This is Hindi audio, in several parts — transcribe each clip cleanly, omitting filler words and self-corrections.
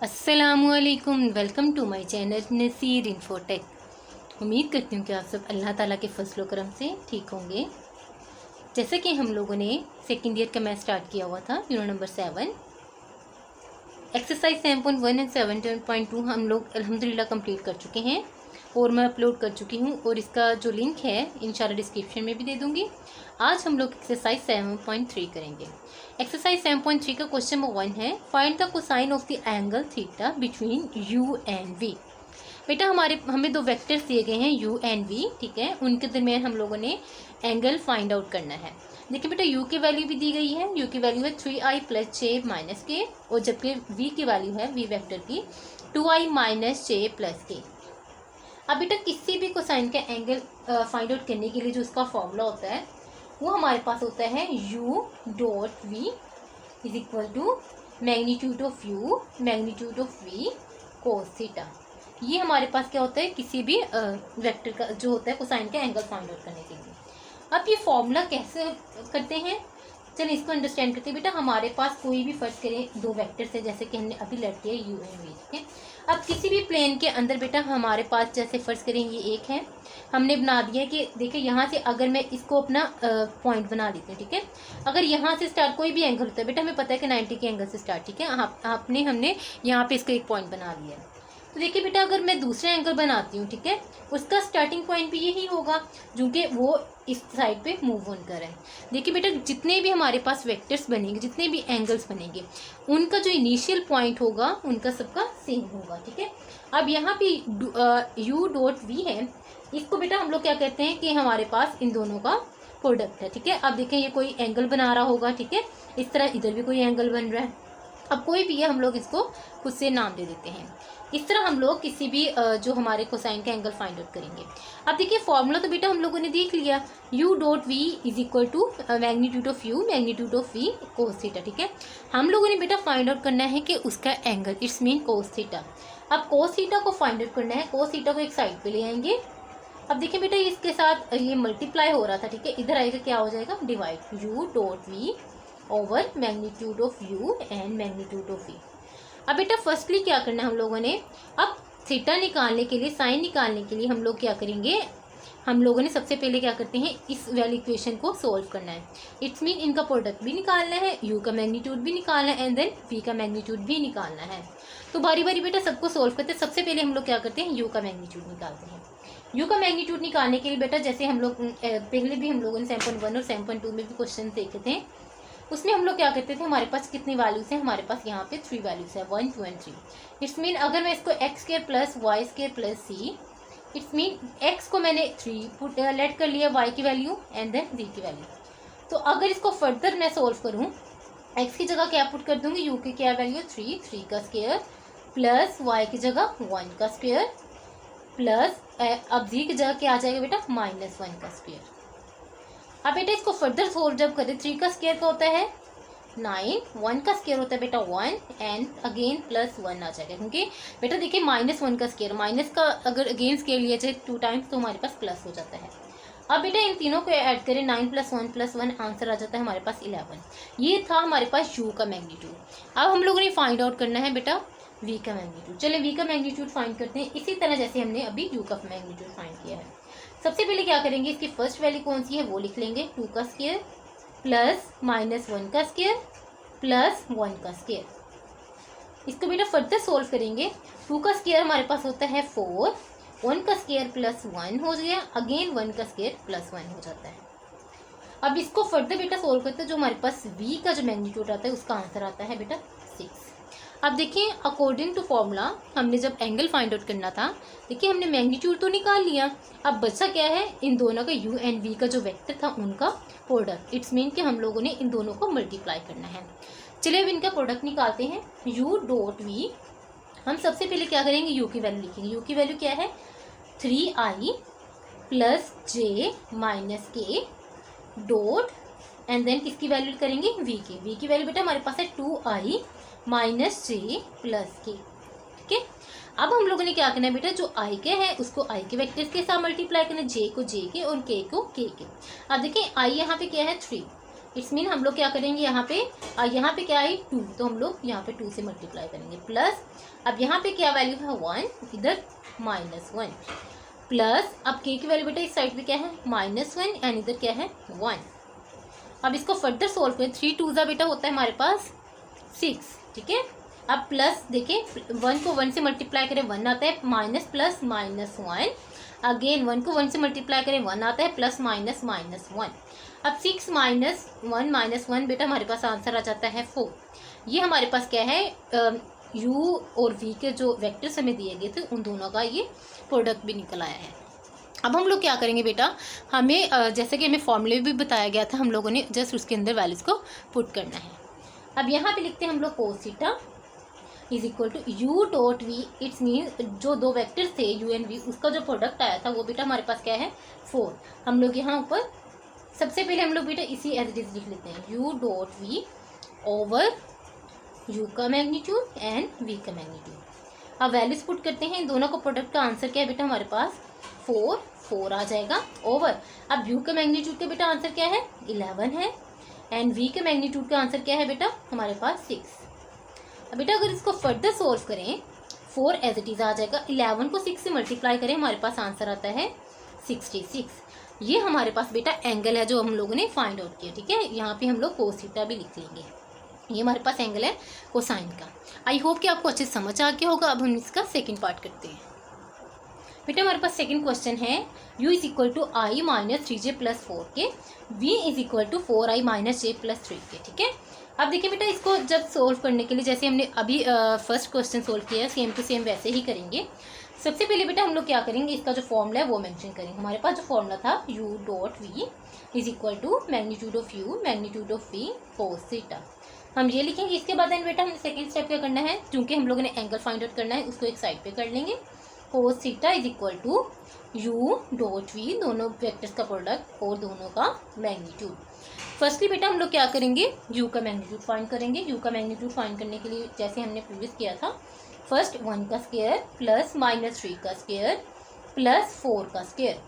अस्सलामुअलैकुम, welcome to my channel Naseer Infotech. उम्मीद करती हूँ कि आप सब अल्लाह ताला के फजल करम से ठीक होंगे। जैसे कि हम लोगों ने सेकेंड ईयर का मैथ स्टार्ट किया हुआ था, यूनिट नंबर 7, एक्सरसाइज 7.1 एंड 7.2 हम लोग अल्हम्दुलिल्लाह कंप्लीट कर चुके हैं और मैं अपलोड कर चुकी हूँ और इसका जो लिंक है इंशाल्लाह डिस्क्रिप्शन में भी दे दूँगी। आज हम लोग एक्सरसाइज 7.3 करेंगे। एक्सरसाइज 7.3 का क्वेश्चन नंबर 1 है, find the cosine of the angle theta between U and V. बेटा हमें दो वेक्टर्स दिए गए हैं u एंड v, ठीक है। उनके दरमियान हम लोगों ने एंगल फाइंड आउट करना है। देखिए बेटा u की वैल्यू भी दी गई है, u की वैल्यू है 3i + j - k और जबकि v की वैल्यू है v वेक्टर की 2i - j + k। अब बेटा किसी भी कोसाइन का एंगल फाइंड आउट करने के लिए जो उसका फॉर्मूला होता है वो हमारे पास होता है u.v = magnitude of u magnitude of v cos theta. ये हमारे पास क्या होता है किसी भी वेक्टर का जो होता है कोसाइन का एंगल फाइंड आउट करने के लिए। अब ये फॉर्मूला कैसे करते हैं, चलिए इसको अंडरस्टैंड करते हैं। बेटा हमारे पास कोई भी फर्ज करें दो वेक्टर्स है, जैसे कि हमने अभी लेट किया u एंड v, ठीक है। अब किसी भी प्लेन के अंदर बेटा हमारे पास जैसे फर्ज करें ये एक है, हमने बना दिया कि देखिए यहाँ से अगर मैं इसको अपना पॉइंट बना देती हूँ, ठीक है। अगर यहाँ से स्टार्ट कोई भी एंगल होता है बेटा, हमें पता है कि 90 के एंगल से स्टार्ट, ठीक है। हमने यहाँ पे इसको एक पॉइंट बना दिया है। तो देखिए बेटा अगर मैं दूसरा एंगल बनाती हूँ, ठीक है, उसका स्टार्टिंग पॉइंट भी यही होगा क्योंकि वो इस साइड पे मूव ऑन कर रहा है। देखिए बेटा जितने भी हमारे पास वेक्टर्स बनेंगे, जितने भी एंगल्स बनेंगे, उनका जो इनिशियल पॉइंट होगा उनका सबका सेम होगा, ठीक है। अब यहाँ पे u.v है, इसको बेटा हम लोग क्या कहते हैं कि हमारे पास इन दोनों का प्रोडक्ट है, ठीक है। अब देखें ये कोई एंगल बना रहा होगा, ठीक है, इस तरह इधर भी कोई एंगल बन रहा है। अब कोई भी है हम लोग इसको खुद से नाम दे देते हैं। इस तरह हम लोग किसी भी जो हमारे कोसाइन का एंगल फाइंड आउट करेंगे। अब देखिए फॉर्मूला तो बेटा हम लोगों ने देख लिया, u.v = magnitude of u magnitude of v cos theta, ठीक है। हम लोगों ने बेटा फाइंड आउट करना है कि उसका angle, it's mean cos theta. अब cos थीटा को फाइंड आउट करना है, cos थीटा को एक साइड पे ले आएंगे। अब देखिए बेटा इसके साथ ये मल्टीप्लाई हो रहा था, ठीक है, इधर आएगा क्या हो जाएगा divide, u.v over magnitude of u and magnitude of v। अब बेटा फर्स्टली क्या करना है हम लोगों ने, अब थीटा निकालने के लिए, साइन निकालने के लिए हम लोग क्या करेंगे, हम लोगों ने सबसे पहले क्या करते हैं इस वाली इक्वेशन को सोल्व करना है। इट्स मीन इनका प्रोडक्ट भी निकालना है, u का मैग्नीट्यूड भी निकालना है एंड देन v का मैग्नीट्यूड भी निकालना है। तो बारी बारी बेटा सबको सोल्व करते हैं। सबसे पहले हम लोग क्या करते हैं u का मैग्नीट्यूड निकालते हैं। u का मैग्नीट्यूड निकालने के लिए बेटा जैसे हम लोग पहले भी हम लोगों ने 7.1 और 7.2 में भी क्वेश्चन देखे थे, उसमें हम लोग क्या करते थे, हमारे पास कितनी वैल्यूज हैं, हमारे पास यहाँ पे 3 वैल्यूज है, 1 2 एंड 3। इट्स मीन अगर मैं इसको x² + y² + c, it's mean x को मैंने 3 लेट कर लिया, y की वैल्यू एंड देन v की वैल्यू। तो अगर इसको फर्दर मैं सोल्व करूँ, x की जगह क्या पुट कर दूंगी, u की क्या वैल्यू 3 का स्क्वायर प्लस y की जगह 1 का स्क्वायर प्लस अब v की जगह क्या आ जाएगा बेटा -1 का स्क्वायर। अब बेटा इसको फर्दर सोल्व जब करें, 3 का स्क्वायर का होता है 9, 1 का स्क्वायर होता है बेटा 1 एंड अगेन +1 आ जाएगा, क्योंकि बेटा देखिए -1 का स्क्वायर, माइनस का अगर अगेन स्क्वायर लिया जाए 2 टाइम्स तो हमारे पास प्लस हो जाता है। अब बेटा इन तीनों को ऐड करें, 9 + 1 + 1 आंसर आ जाता है हमारे पास 11। ये था हमारे पास u का मैग्नीट्यूड। अब हम लोगों ने फाइंड आउट करना है बेटा v का मैग्नीट्यूड। चलिए v का मैग्नीट्यूड फाइंड करते हैं इसी तरह जैसे हमने अभी u का मैग्नीट्यूड फाइंड किया है। सबसे पहले क्या करेंगे, इसकी फर्स्ट वैल्यू कौन सी है वो लिख लेंगे, 2 का स्क्वायर प्लस -1 का स्क्वायर प्लस 1 का स्क्वायर। इसको बेटा फर्दर सोल्व करेंगे, 2 का स्क्वायर हमारे पास होता है 4, 1 का स्क्वायर +1 हो गया, अगेन 1 का स्क्वायर +1 हो जाता है। अब इसको फर्दर बेटा सोल्व करते हैं, जो हमारे पास v का जो मैग्नीट्यूड आता है उसका आंसर आता है बेटा 6। अब देखिए अकॉर्डिंग टू फॉर्मूला हमने जब एंगल फाइंड आउट करना था, देखिए हमने मैग्नीट्यूड तो निकाल लिया, अब बचा क्या है, इन दोनों का u एंड v का जो वेक्टर था उनका प्रोडक्ट। इट्स मीन कि हम लोगों ने इन दोनों को मल्टीप्लाई करना है। चलिए अब इनका प्रोडक्ट निकालते हैं। u.v हम सबसे पहले क्या करेंगे, u की वैल्यू लिखेंगे। u की वैल्यू क्या है 3i + j - k dot and then किसकी वैल्यू करेंगे v की वैल्यू बेटा हमारे पास है 2i - j + k, ठीक है। अब हम लोगों ने क्या करना है बेटा, जो i के है उसको i के वेक्टर्स के साथ मल्टीप्लाई करना है, j को j के और k को k के। अब देखिए i यहाँ पे क्या है 3, इट्स मीन हम लोग क्या करेंगे यहाँ पे क्या है 2, तो हम लोग यहाँ पे 2 से मल्टीप्लाई करेंगे प्लस, अब यहाँ पे क्या वैल्यू है 1, इधर -1 प्लस, अब k की वैल्यू बेटा इस साइड पे क्या है -1 एंड इधर क्या है 1। अब इसको फर्दर सोल्व करें, 3 2 बेटा होता है हमारे पास 6, ठीक है। अब प्लस देखिए 1 को 1 से मल्टीप्लाई करें 1 आता है, माइनस प्लस -1, अगेन 1 को 1 से मल्टीप्लाई करें 1 आता है, प्लस -1। अब 6 - 1 बेटा हमारे पास आंसर आ जाता है 4। ये हमारे पास क्या है u और v के जो वेक्टर्स हमें दिए गए थे उन दोनों का ये प्रोडक्ट भी निकल आया है। अब हम लोग क्या करेंगे बेटा, हमें जैसे कि हमें फॉर्मूले भी बताया गया था, हम लोगों ने जस्ट उसके अंदर वैल्यूज़ को पुट करना है। अब यहाँ पे लिखते हैं हम लोग cos theta is equal to u dot v, it's mean जो दो वेक्टर्स थे u एंड v उसका जो प्रोडक्ट आया था वो बेटा हमारे पास क्या है 4। हम लोग यहाँ ऊपर सबसे पहले हम लोग बेटा इसी एज इट इज लिख लेते हैं u dot v over u का मैग्नीट्यूड एंड v का मैग्नीट्यूड। अब वैल्यूज पुट करते हैं, इन दोनों का प्रोडक्ट का आंसर क्या है बेटा हमारे पास 4 आ जाएगा ओवर, अब u का मैग्नीट्यूड का बेटा आंसर क्या है 11 है एंड v के मैग्नीट्यूड का आंसर क्या है बेटा हमारे पास 6। अब बेटा अगर इसको फर्दर सोल्व करें 4 एज इट इज आ जाएगा, 11 को 6 से मल्टीप्लाई करें हमारे पास आंसर आता है 66। ये हमारे पास बेटा एंगल है जो हम लोगों ने फाइंड आउट किया, ठीक है। यहाँ पे हम लोग कोस थीटा भी लिख लेंगे, ये हमारे पास एंगल है कोसाइन का। आई होप कि आपको अच्छे समझ आ गया होगा। अब हम इसका सेकंड पार्ट करते हैं। बेटा हमारे पास सेकंड क्वेश्चन है u is equal to I minus 3j plus 4k, v is equal to 4i minus j plus 3k, ठीक है। अब देखिए बेटा इसको जब सोल्व करने के लिए जैसे हमने अभी फर्स्ट क्वेश्चन सोल्व किया है सेम टू सेम वैसे ही करेंगे। सबसे पहले बेटा हम लोग क्या करेंगे, इसका जो फॉर्मूला है वो मेंशन करेंगे। हमारे पास जो फॉर्मूला था u dot v is equal to magnitude of u magnitude of v cos theta, हम ये लिखेंगे। इसके बाद बेटा हमें सेकंड स्टेप क्या करना है, क्योंकि हम लोगों ने एंगल फाइंड आउट करना है उसको एक साइड पे कर लेंगे। Cos theta is equal to u dot v, दोनों वेक्टर्स का प्रोडक्ट और दोनों का मैग्नीट्यूड। फर्स्टली बेटा हम लोग क्या करेंगे, u का मैग्नीट्यूड फाइंड करेंगे। u का मैग्नीट्यूड फाइंड करने के लिए जैसे हमने प्रीवियस किया था, फर्स्ट 1 का स्क्वायर प्लस -3 का स्क्वायर प्लस 4 का स्क्वायर।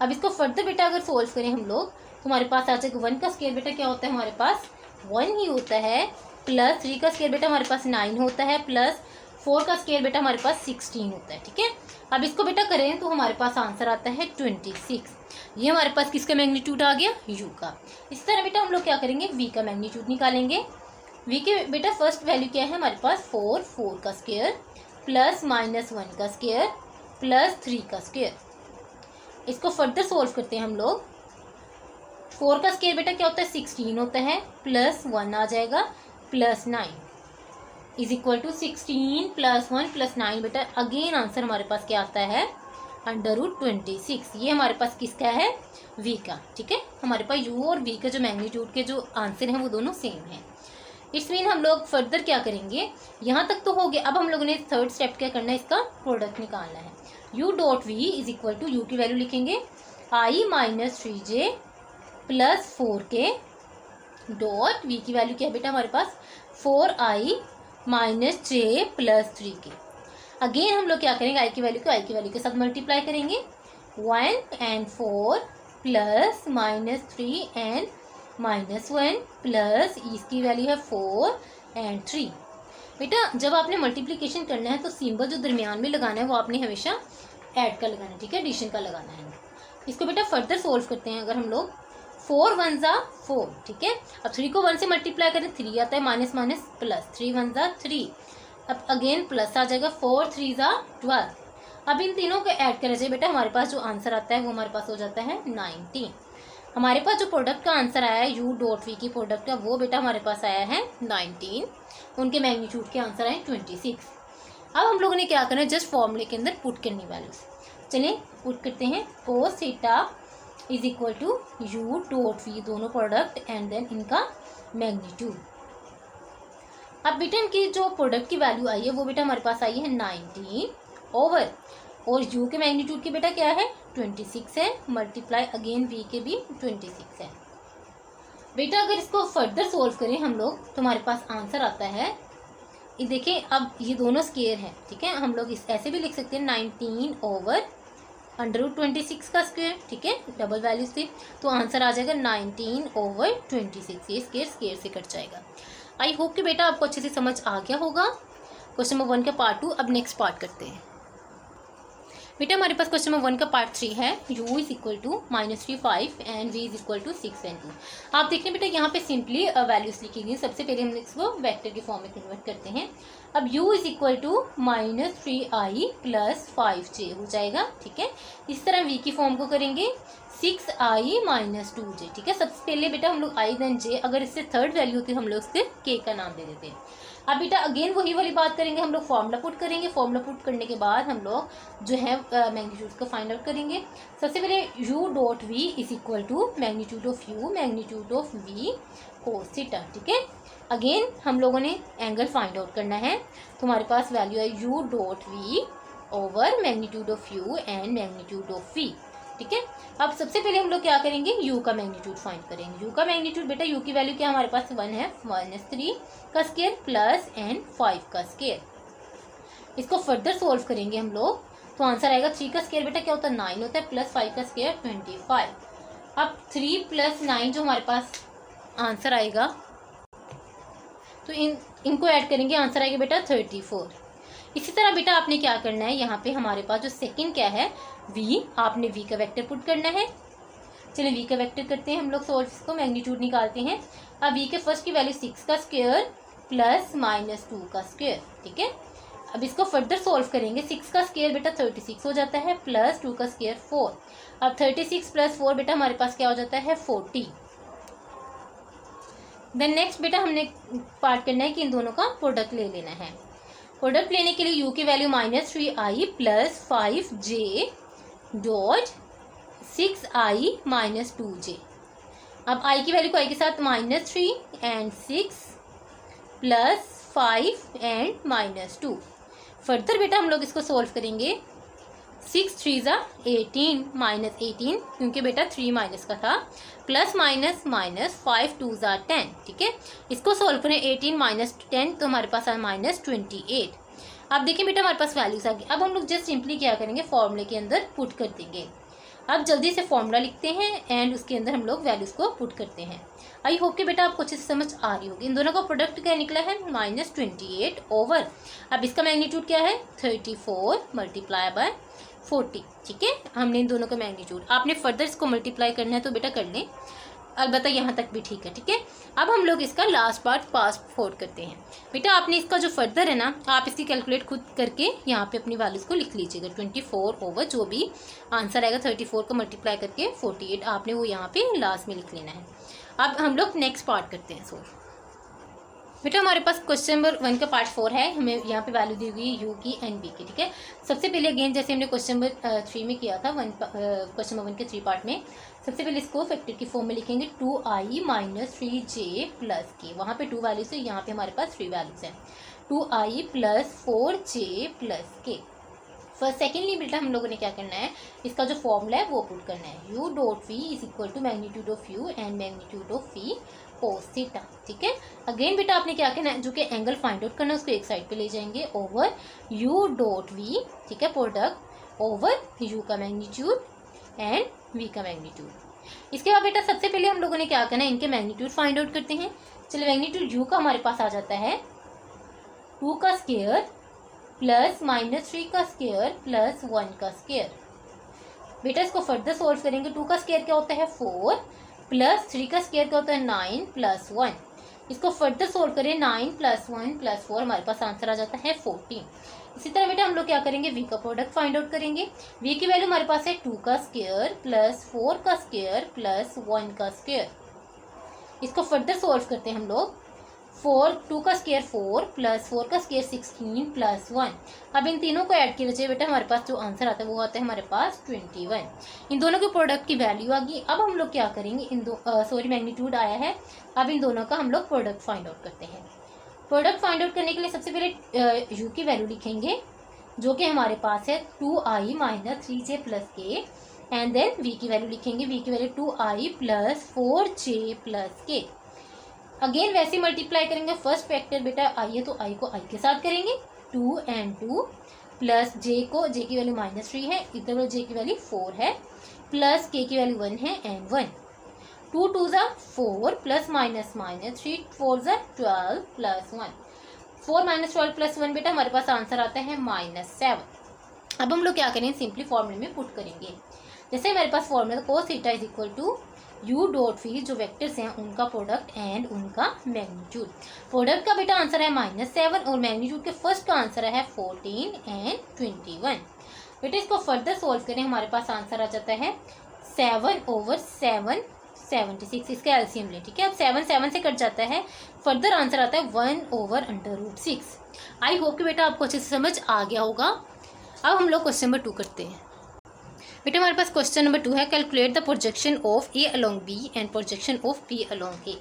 अब इसको फर्दर बेटा अगर सोल्व करें हम लोग तो हमारे पास आ जाएगा 1 का स्क्वायर बेटा क्या होता है हमारे पास 1 ही होता है, प्लस 3 का स्क्वायर बेटा हमारे पास 9 होता है, प्लस 4 का स्क्वायर बेटा हमारे पास 16 होता है, ठीक है। अब इसको बेटा करें तो हमारे पास आंसर आता है 26। ये हमारे पास किसका मैग्नीट्यूड आ गया, u का। इस तरह बेटा हम लोग क्या करेंगे, v का मैग्नीट्यूड निकालेंगे। v के बेटा फर्स्ट वैल्यू क्या है हमारे पास 4 का स्क्वायर प्लस -1 का स्क्वायर प्लस 3 का स्क्वायर। इसको फर्दर सोल्व करते हैं हम लोग। 4 का स्क्वायर बेटा क्या होता है 16 होता है, प्लस 1 आ जाएगा plus 9 is equal to 16 plus 1 plus 9 बेटा अगेन आंसर हमारे पास क्या आता है √26। ये हमारे पास किसका है v का, ठीक है। हमारे पास u और v का जो मैग्नीट्यूड के जो आंसर हैं वो दोनों सेम हैं। इस मीन हम लोग फर्दर क्या करेंगे, यहाँ तक तो हो गया। अब हम लोगों ने थर्ड स्टेप क्या करना है, इसका प्रोडक्ट निकालना है। u dot v is equal to u की वैल्यू लिखेंगे i minus 3j plus 4k dot v की वैल्यू क्या है बेटा हमारे पास 4i minus j plus 3k। Again हम लोग क्या करेंगे, i की वैल्यू के साथ मल्टीप्लाई करेंगे। 1 and 4 प्लस -3 एंड -1 प्लस इसकी वैल्यू है 4 and 3। बेटा जब आपने मल्टीप्लिकेशन करना है तो सिंबल जो दरमियान में लगाना है वो आपने हमेशा ऐड का लगाना है, ठीक है, एडिशन का लगाना है। इसको बेटा फर्दर सोल्व करते हैं। अगर हम लोग 4 1 ज़ा 4, ठीक है। अब 3 को 1 से मल्टीप्लाई करें 3 आता है, माइनस माइनस प्लस 3 1 ज़ा 3, अब अगेन प्लस आ जाएगा 4 3 ज़ा 12। अब इन तीनों को ऐड करें बेटा हमारे पास जो आंसर आता है वो हमारे पास हो जाता है 19। हमारे पास जो प्रोडक्ट का आंसर आया है u डॉट v की प्रोडक्ट का वो बेटा हमारे पास आया है 19, उनके मैग्नीट्यूड के आंसर आए 26। अब हम लोगों ने क्या करना है, जस्ट फॉर्मूले के अंदर पुट करनी वैल्यूज। चलिए पुट करते हैं। Cos theta is equal to u dot v, दोनों प्रोडक्ट एंड देन इनका मैग्नीट्यूड। अब बेटा इनकी जो प्रोडक्ट की वैल्यू आई है वो बेटा हमारे पास आई है 19 ओवर, और u के मैग्नीट्यूड की बेटा क्या है 26 है, मल्टीप्लाई अगेन v के भी 26 है। बेटा अगर इसको फर्दर सोल्व करें हम लोग तो हमारे पास आंसर आता है, ये देखें अब ये दोनों स्क्वायर हैं, ठीक है। हम लोग इस ऐसे भी लिख सकते हैं 19 ओवर √26 का स्क्वायर, ठीक है, डबल वैल्यूज थी, तो आंसर आ जाएगा 19/26। ये स्क्वायर स्क्वायर से कट जाएगा। आई होप कि बेटा आपको अच्छे से समझ आ गया होगा। क्वेश्चन नंबर 1 का पार्ट 2, अब नेक्स्ट पार्ट करते हैं। बेटा हमारे पास क्वेश्चन नंबर 1 का पार्ट 3 है, u is equal to -3 5 and v is equal to 6 and 2। आप देख रहे हैं बेटा यहाँ पे सिंपली वैल्यूज लिखी गई। सबसे पहले हम इसको वेक्टर के फॉर्म में कन्वर्ट करते हैं। अब u is equal to -3i + 5j हो जाएगा, ठीक है। इस तरह v की फॉर्म को करेंगे 6i - 2j, ठीक है। सबसे पहले बेटा हम लोग i देन j, अगर इससे थर्ड वैल्यू होती है हम लोग इसके k का नाम दे देते हैं। अब बेटा अगेन वही वाली बात करेंगे, हम लोग फॉर्मूला पुट करेंगे। फॉर्मूला पुट करने के बाद हम लोग जो है मैग्नीट्यूड को फाइंड आउट करेंगे। सबसे पहले u.v is equal to magnitude of u magnitude of v cos theta, ठीक है। अगेन हम लोगों ने एंगल फाइंड आउट करना है, तो हमारे पास वैल्यू है u.v over magnitude of u and magnitude of v, ठीक है। अब सबसे पहले हम लोग क्या करेंगे, u का मैग्नीट्यूड फाइंड करेंगे। u का मैग्नीट्यूड बेटा u की वैल्यू क्या हमारे पास 1 है, -3 का स्क्वायर प्लस एंड 5 का स्क्वायर। इसको फर्दर सोल्व करेंगे हम लोग, तो आंसर आएगा 3 का स्क्वायर बेटा क्या होता है 9 होता है, प्लस 5 का स्क्वायर 25। अब 3 + 9 जो हमारे पास आंसर आएगा, तो इनको ऐड करेंगे, आंसर आएगा बेटा 34। इसी तरह बेटा आपने क्या करना है, यहाँ पे हमारे पास जो सेकंड क्या है v, आपने v का वेक्टर पुट करना है। चलिए v का वेक्टर करते हैं हम लोग, सोल्व इसको, मैग्नीट्यूड निकालते हैं। अब v के फर्स्ट की वैल्यू 6 का स्क्वायर प्लस -2 का स्क्वायर, ठीक है। अब इसको फर्दर सोल्व करेंगे। 6 का स्क्वायर बेटा 36 हो जाता है, प्लस 2 का स्क्वायर 4। अब 36 + 4 बेटा हमारे पास क्या हो जाता है 40। देन नेक्स्ट बेटा हमने पार्ट करना है कि इन दोनों का प्रोडक्ट ले लेना है। प्रोडक्ट लेने के लिए u की value -3i + 5j dot 6i - 2j। अब i की वैल्यू को i के साथ -3 एंड 6 प्लस 5 एंड -2। फर्दर बेटा हम लोग इसको सोल्व करेंगे। 6 3 ज़ा 18 -18 क्योंकि बेटा 3 माइनस का था, प्लस माइनस माइनस 5 2 ज़ा 10, ठीक है। इसको सोल्व करें 18 - 10 तो हमारे पास आया -28। अब देखिए बेटा हमारे पास वैल्यूज आ गई। अब हम लोग जस्ट सिंपली क्या करेंगे, फॉर्मूले के अंदर पुट कर देंगे। अब जल्दी से फॉर्मूला लिखते हैं एंड उसके अंदर हम लोग वैल्यूज को पुट करते हैं। आई होप कि बेटा आपको अच्छे से समझ आ रही होगी। इन दोनों का प्रोडक्ट क्या निकला है -28 ओवर, अब इसका मैग्नीट्यूड क्या है 34 × 40, ठीक है। हमने इन दोनों का मैग्नीट्यूड, आपने फर्दर इसको मल्टीप्लाई करना है तो बेटा कर लें, अलबत्ता यहाँ तक भी ठीक है, ठीक है। अब हम लोग इसका लास्ट पार्ट पास फॉरवर्ड करते हैं। बेटा आपने इसका जो फर्दर है ना, आप इसकी कैलकुलेट खुद करके यहाँ पे अपनी वैल्यूज़ को लिख लीजिएगा। 24 ओवर जो भी आंसर आएगा 34 को मल्टीप्लाई करके 48 आपने वो यहाँ पे लास्ट में लिख लेना है। अब हम लोग नेक्स्ट पार्ट करते हैं सोल्व। बेटा हमारे पास क्वेश्चन नंबर 1 का पार्ट 4 है, हमें यहाँ पे वैल्यू दी हुई है u की एंड v की, ठीक है। सबसे पहले अगेन जैसे हमने क्वेश्चन नंबर 3 में किया था, क्वेश्चन नंबर 1 के 3 पार्ट में, सबसे पहले इसको फैक्टर की फॉर्म में लिखेंगे 2i - 3j + k। वहाँ पे 2 वैल्यूज है, यहाँ पे हमारे पास 3 वैल्यूज हैं, 2i + 4j + k। First secondly बेटा हम लोगों ने क्या करना है, इसका जो फॉर्मूला है वो पुट करना है। u.v is equal to magnitude of u and magnitude of v cos theta, ठीक है। अगेन बेटा आपने क्या करना है, जो कि एंगल फाइंड आउट करना है उसको एक साइड पे ले जाएंगे, ओवर u.v, ठीक है, प्रोडक्ट ओवर u का मैग्नीट्यूड एंड v का मैग्नीट्यूड। इसके बाद बेटा सबसे पहले हम लोगों ने क्या करना है, इनके मैग्नीट्यूड फाइंड आउट करते हैं। चलिए मैग्नीट्यूड u का हमारे पास आ जाता है 2 का स्क्वायर प्लस -3 का स्क्वायर प्लस 1 का स्क्वायर। बेटा इसको फर्दर सोल्व करेंगे। 2 का स्क्वायर क्या होता है 4 प्लस 3 का स्क्वायर क्या होता है 9 + 1। इसको फर्दर सोल्व करें 9 + 1 + 4 हमारे पास आंसर आ जाता है 14। इसी तरह बेटा हम लोग क्या करेंगे, v का प्रोडक्ट फाइंड आउट करेंगे। v की वैल्यू हमारे पास है 2 का स्क्वायर प्लस 4 का स्क्वायर प्लस 1 का स्क्वायर। इसको फर्दर सोल्व करते हैं हम लोग। 2 का स्क्वायर 4 प्लस 4 का स्क्वायर 16 + 1। अब इन तीनों को ऐड किया जाए बेटा हमारे पास जो आंसर आता है वो आता है हमारे पास 21। इन दोनों के प्रोडक्ट की वैल्यू आ गई। अब हम लोग क्या करेंगे, मैग्नीट्यूड आया है, अब इन दोनों का हम लोग प्रोडक्ट फाइंड आउट करते हैं। प्रोडक्ट फाइंड आउट करने के लिए सबसे पहले u की वैल्यू लिखेंगे जो कि हमारे पास है 2i - 3j + k, and then v की वैल्यू लिखेंगे, v की value 2i + 4j + k। Again वैसे मल्टीप्लाई करेंगे, फर्स्ट फैक्टर बेटा i है तो i को i के साथ करेंगे, 2 and 2 प्लस जे की वैल्यू -3 है, इधर जे की वैल्यू 4 है, प्लस के की वैल्यू 1 है एंड 1। 2 2 ज़ा 4 प्लस माइनस माइनस 3 4 ज़ा 12 प्लस 1। 4 - 12 प्लस 1 बेटा हमारे पास आंसर आता है -7। अब हम लोग क्या करेंगे, सिंपली फॉर्मूले में पुट करेंगे। जैसे हमारे पास formula cos theta is equal to u dot v, जो वेक्टर्स हैं उनका प्रोडक्ट एंड उनका मैग्नीट्यूड। प्रोडक्ट का बेटा आंसर है -7 और मैग्नीट्यूड के फर्स्ट का आंसर है 14 एंड 21। बेटा इसको फर्दर सोल्व करें, हमारे पास आंसर आ जाता है 7/7 76। इसका एलसीएम लें, ठीक है। अब 7 7 से कट जाता है, फर्दर आंसर आता है 1/√6। आई होप कि बेटा आपको अच्छे से समझ आ गया होगा। अब हम लोग क्वेश्चन नंबर 2 करते हैं। बेटा हमारे पास क्वेश्चन नंबर 2 है, calculate the projection of A along B and projection of B along A.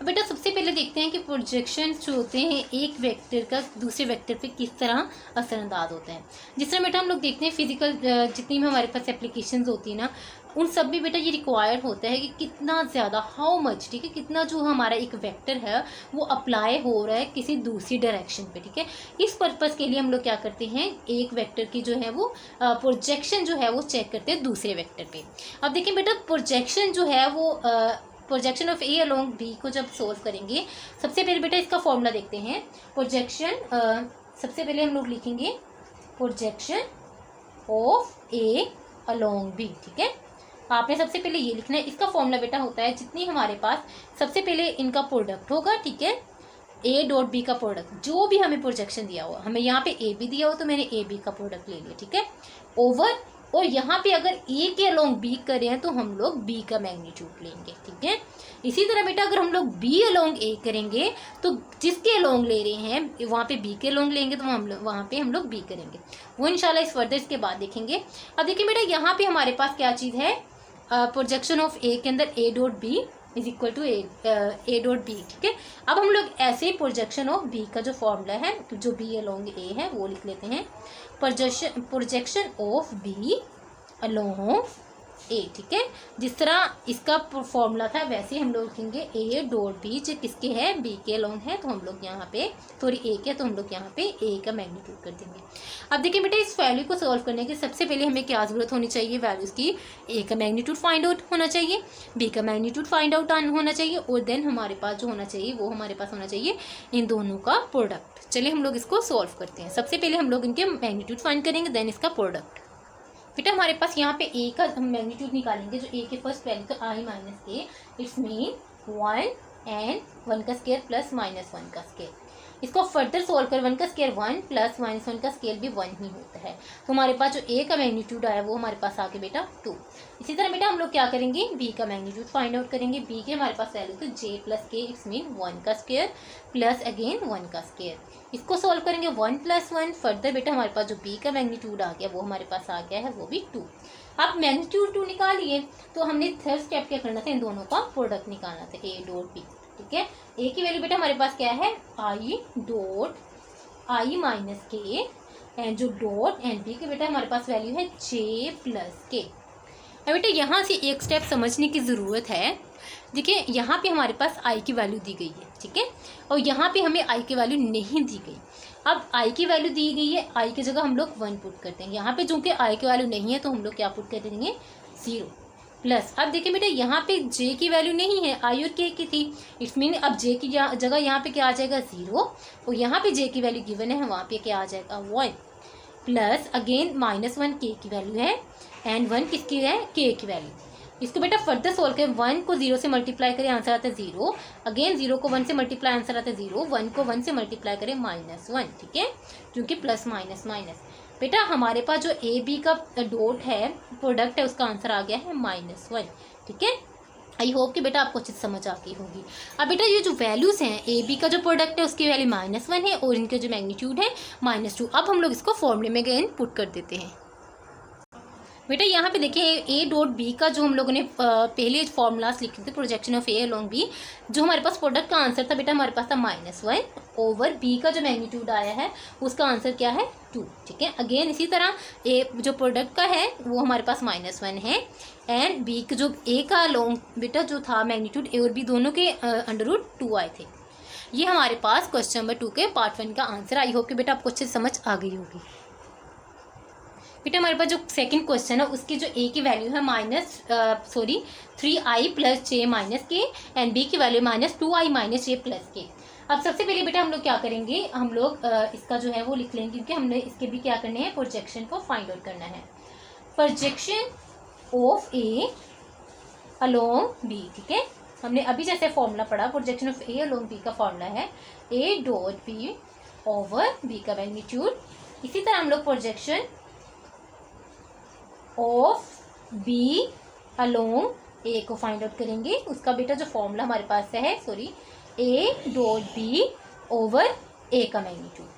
अब बेटा सबसे पहले देखते हैं कि प्रोजेक्शन जो होते हैं एक वेक्टर का दूसरे वेक्टर पे किस तरह असरअंदाज होता है। जिस तरह बेटा हम लोग देखते हैं फिजिकल जितनी भी हमारे पास एप्लीकेशंस होती है ना, उन सब भी बेटा ये रिक्वायर्ड होता है कि कितना ज़्यादा, हाउ मच, ठीक है, कितना जो हमारा एक वेक्टर है वो अप्लाई हो रहा है किसी दूसरी डायरेक्शन पे, ठीक है। इस पर्पज़ के लिए हम लोग क्या करते हैं, एक वेक्टर की जो है वो प्रोजेक्शन जो है वो चेक करते हैं दूसरे वेक्टर पे। अब देखिए बेटा प्रोजेक्शन जो है वो projection of A along B को जब सोल्व करेंगे, सबसे पहले बेटा इसका फॉर्मूला देखते हैं। प्रोजेक्शन सबसे पहले हम लोग लिखेंगे projection of A along B, ठीक है। आपने सबसे पहले ये लिखना है। इसका फॉर्मूला बेटा होता है, जितनी हमारे पास सबसे पहले इनका प्रोडक्ट होगा, ठीक है, ए डॉट बी का प्रोडक्ट, जो भी हमें प्रोजेक्शन दिया हुआ, हमें यहाँ पे ए बी दिया हो तो मैंने ए बी का प्रोडक्ट ले लिया, ठीक है, ओवर, और यहाँ पे अगर ए के अलोंग बी करें हैं तो हम लोग बी का मैग्नीट्यूड लेंगे, ठीक है। इसी तरह बेटा अगर हम लोग बी अलोंग ए करेंगे तो जिसके अलोंग ले रहे हैं वहाँ पे बी के अलोंग लेंगे तो वहाँ पे हम लोग बी करेंगे। वो इंशाल्लाह इस फर्दर इसके बाद देखेंगे। अब देखिए बेटा यहाँ पे हमारे पास क्या चीज़ है, प्रोजेक्शन ऑफ ए के अंदर A dot B is equal to A dot B, ठीक है। अब हम लोग ऐसे ही प्रोजेक्शन ऑफ बी का जो फॉर्मूला है, जो बी अलोंग ए है, वो लिख लेते हैं। प्रोजेक्शन ऑफ बी अलोंग ए, ठीक है। जिस तरह इसका फॉर्मूला था वैसे हम लोग लिखेंगे ए डॉट बी, जो किसके है, बी के अलोंग है, तो हम लोग यहाँ पे सॉरी ए के, तो हम लोग यहाँ पे ए का मैग्नीट्यूड कर देंगे। अब देखिए बेटा इस वैल्यू को सॉल्व करने के सबसे पहले हमें क्या ज़रूरत होनी चाहिए, वैल्यूज़ की। ए का मैग्नीट्यूड फाइंड आउट होना चाहिए, बी का मैग्नीट्यूड फाइंड आउट होना चाहिए, और देन हमारे पास जो होना चाहिए वो हमारे पास होना चाहिए इन दोनों का प्रोडक्ट। चलिए हम लोग इसको सॉल्व करते हैं। सबसे पहले हम लोग इनके मैग्नीट्यूड फाइंड करेंगे, देन इसका प्रोडक्ट। बेटा हमारे पास यहाँ पे ए का हम मैग्नीट्यूड निकालेंगे, जो ए के फर्स्ट वैल्यू तो आई माइनस के, इट्स मीन 1 एंड 1 का स्केयर प्लस -1 का स्केयर। इसको फर्दर सोल्व कर 1 का स्केयर 1 प्लस -1 का स्केयर भी 1 ही होता है, तो हमारे पास जो ए का मैग्नीट्यूड आया वो हमारे पास आ गया बेटा 2। इसी तरह बेटा हम लोग क्या करेंगे, बी का मैग्नीट्यूड फाइंड आउट करेंगे। बी के हमारे पास वैल्यू तो जे प्लस के, इट्स मीन 1 का स्केयर प्लस अगेन 1 का स्केयर। इसको सोल्व करेंगे 1 + 1, फर्दर बेटा हमारे पास जो बी का मैग्नीट्यूड आ गया वो हमारे पास आ गया है, वो भी 2। अब मैग्नीट्यूड 2 निकालिए तो हमने थर्ड स्टेप क्या करना था, इन दोनों का प्रोडक्ट निकालना था, ए डॉट बी, ठीक है। ए की वैल्यू बेटा हमारे पास क्या है, आई डॉट आई माइनस के, एंड जो डॉट एंड बी की बेटा हमारे पास वैल्यू है जे प्लस के। अब बेटा यहाँ से एक स्टेप समझने की ज़रूरत है। देखिए यहाँ पे हमारे पास आई की वैल्यू दी गई है, ठीक है, और यहाँ पे हमें आई की वैल्यू नहीं दी गई। अब आई की वैल्यू दी गई है, आई की जगह हम लोग 1 पुट करते हैं। यहाँ पे चूँकि आई की वैल्यू नहीं है तो हम लोग क्या पुट कर देंगे, 0 प्लस। अब देखिए बेटा यहाँ पे जे की वैल्यू नहीं है, आई और के की थी, इट्स मीन अब जे की जगह यहाँ पे क्या आ जाएगा, 0, और यहाँ पे जे की वैल्यू गिवन है, वहाँ पे क्या आ जाएगा, 1 प्लस अगेन -1 के की वैल्यू है, एंड 1 किसकी है, के की वैल्यू। इसको बेटा फर्दर सोल्व करें, 1 को 0 से मल्टीप्लाई करें, आंसर आता है 0, अगेन 0 को 1 से मल्टीप्लाई, आंसर आता है 0, 1 को 1 से मल्टीप्लाई करें -1, ठीक है, क्योंकि प्लस माइनस माइनस। बेटा हमारे पास जो ए बी का डॉट है, प्रोडक्ट है, उसका आंसर आ गया है -1, ठीक है। आई होप कि बेटा आपको अच्छे से समझ आ गई होगी। अब बेटा ये जो वैल्यूज़ हैं, ए बी का जो प्रोडक्ट है उसकी वैल्यू -1 है और इनके जो मैग्नीट्यूड है -2। अब हम लोग इसको फॉर्मूले में अगेन पुट कर देते हैं। बेटा यहाँ पे देखिए ए डॉट बी का जो हम लोगों ने पहले फॉर्मूलाज लिखे थे, projection of A along B, जो हमारे पास प्रोडक्ट का आंसर था बेटा हमारे पास था -1 ओवर बी का जो मैग्नीट्यूड आया है उसका आंसर क्या है, 2, ठीक है। अगेन इसी तरह ए जो प्रोडक्ट का है वो हमारे पास -1 है, एंड बी का जो ए का अलोंग बेटा जो था मैग्नीट्यूड, ए और बी दोनों के √2 आए थे। ये हमारे पास क्वेश्चन नंबर 2 के पार्ट 1 का आंसर। आई होप कि बेटा आपको अच्छे से समझ आ गई होगी। बेटा हमारे पास जो सेकंड क्वेश्चन है उसकी जो ए की वैल्यू है -3i+j-k एंड बी की वैल्यू -2i-j+k। अब सबसे पहले बेटा हम लोग क्या करेंगे, हम लोग इसका जो है वो लिख लेंगे, क्योंकि हमने इसके भी क्या करने हैं, प्रोजेक्शन को फाइंड आउट करना है। Projection of A along B, ठीक है। हमने अभी जैसे फॉर्मूला पढ़ा, projection of A along B का फॉर्मूला है A dot B over B का मैग्नीट्यूड। इसी तरह हम लोग projection of B along A को फाइंड आउट करेंगे। उसका बेटा जो फॉर्मूला हमारे पास है ए डॉट बी ओवर ए का मैग्नीट्यूड।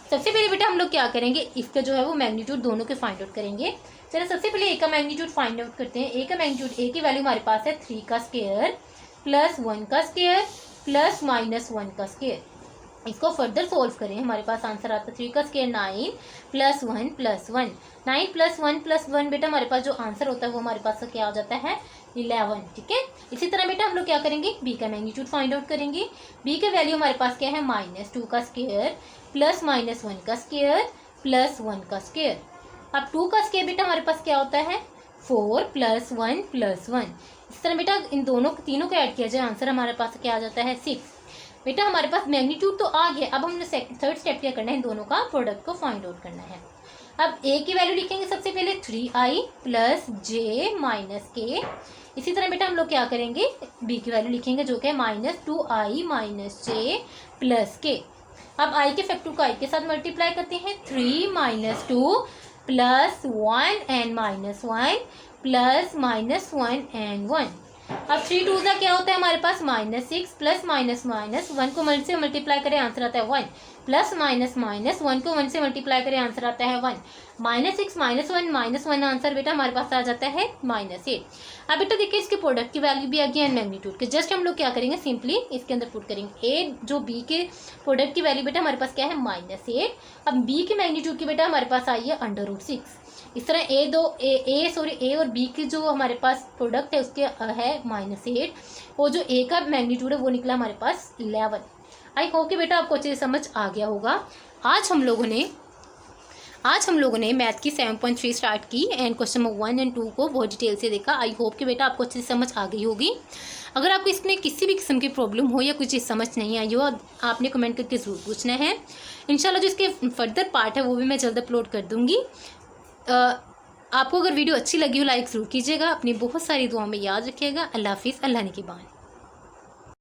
सबसे पहले बेटा हम लोग क्या करेंगे, इसका जो है वो मैग्नीट्यूड दोनों के फाइंड आउट करेंगे। चलो सबसे पहले ए का मैग्नीट्यूड फाइंड आउट करते हैं। ए का मैग्नीट्यूड, ए की वैल्यू हमारे पास है 3 का स्क्वायर प्लस 1 का स्क्वायर प्लस -1 का स्क्वायर। इसको फर्दर सोल्व करें, हमारे पास आंसर आता है 3 का स्क्वायर 9 + 1 + 1, 9 + 1 + 1 बेटा हमारे पास जो आंसर होता है वो हमारे पास क्या आ जाता है 11, ठीक है। इसी तरह बेटा हम लोग क्या करेंगे, बी का मैग्नीट्यूड फाइंड आउट करेंगे। बी का वैल्यू हमारे पास क्या है -2 का स्क्वायर प्लस -1 का स्क्वायर प्लस 1 का स्क्वायर। अब 2 का स्क्वायर बेटा हमारे पास क्या होता है 4 + 1 + 1। इस तरह बेटा इन तीनों को ऐड किया जाए, आंसर हमारे पास क्या आ जाता है 6। बेटा हमारे पास मैग्नीट्यूड तो आ गया, अब हमने थर्ड स्टेप क्या करना है, इन दोनों का प्रोडक्ट को फाइंड आउट करना है। अब ए की वैल्यू लिखेंगे सबसे पहले 3i + j-k। इसी तरह बेटा हम लोग क्या करेंगे, बी की वैल्यू लिखेंगे जो कि -2i - j+k। अब i के फैक्टर को i के साथ मल्टीप्लाई करते हैं, 3 - 2 + 1 and -1 + -1 and 1। अब 3 2 क्या होता है हमारे पास -6 प्लस -1 को 1 से मल्टीप्लाई करें, आंसर आता है 1 प्लस -1 को 1 से मल्टीप्लाई करें, आंसर आता है 1। -6 -1 -1 आंसर बेटा हमारे पास आ जाता है -8। अब बेटा देखिए इसके प्रोडक्ट की वैल्यू भी आ गई एंड मैग्नीट्यूड के, जस्ट हम लोग क्या करेंगे, सिंपली इसके अंदर पुट करेंगे। ए जो बी के प्रोडक्ट की वैल्यू बेटा हमारे पास क्या है -8। अब बी के मैग्नीट्यूड की बेटा हमारे पास आई है √6। इस तरह ए और बी की जो हमारे पास प्रोडक्ट है उसके है -8, और जो ए का मैग्नीट्यूड है वो निकला हमारे पास 11। आई होप कि बेटा आपको अच्छे से समझ आ गया होगा। आज हम लोगों ने मैथ की 7.3 स्टार्ट की एंड क्वेश्चन नंबर 1 और 2 को बहुत डिटेल से देखा। आई होप कि बेटा आपको अच्छे से समझ आ गई होगी। अगर आपको इसमें किसी भी किस्म की प्रॉब्लम हो या कोई चीज़ समझ नहीं आई हो, आपने कमेंट करके ज़रूर पूछना है। इंशाल्लाह जो इसके फर्दर पार्ट है वो भी मैं जल्द अपलोड कर दूँगी। आपको अगर वीडियो अच्छी लगी हो लाइक ज़रूर कीजिएगा। अपनी बहुत सारी दुआ में याद रखिएगा। अल्लाह हाफिज़, अल्लाह निगहबान।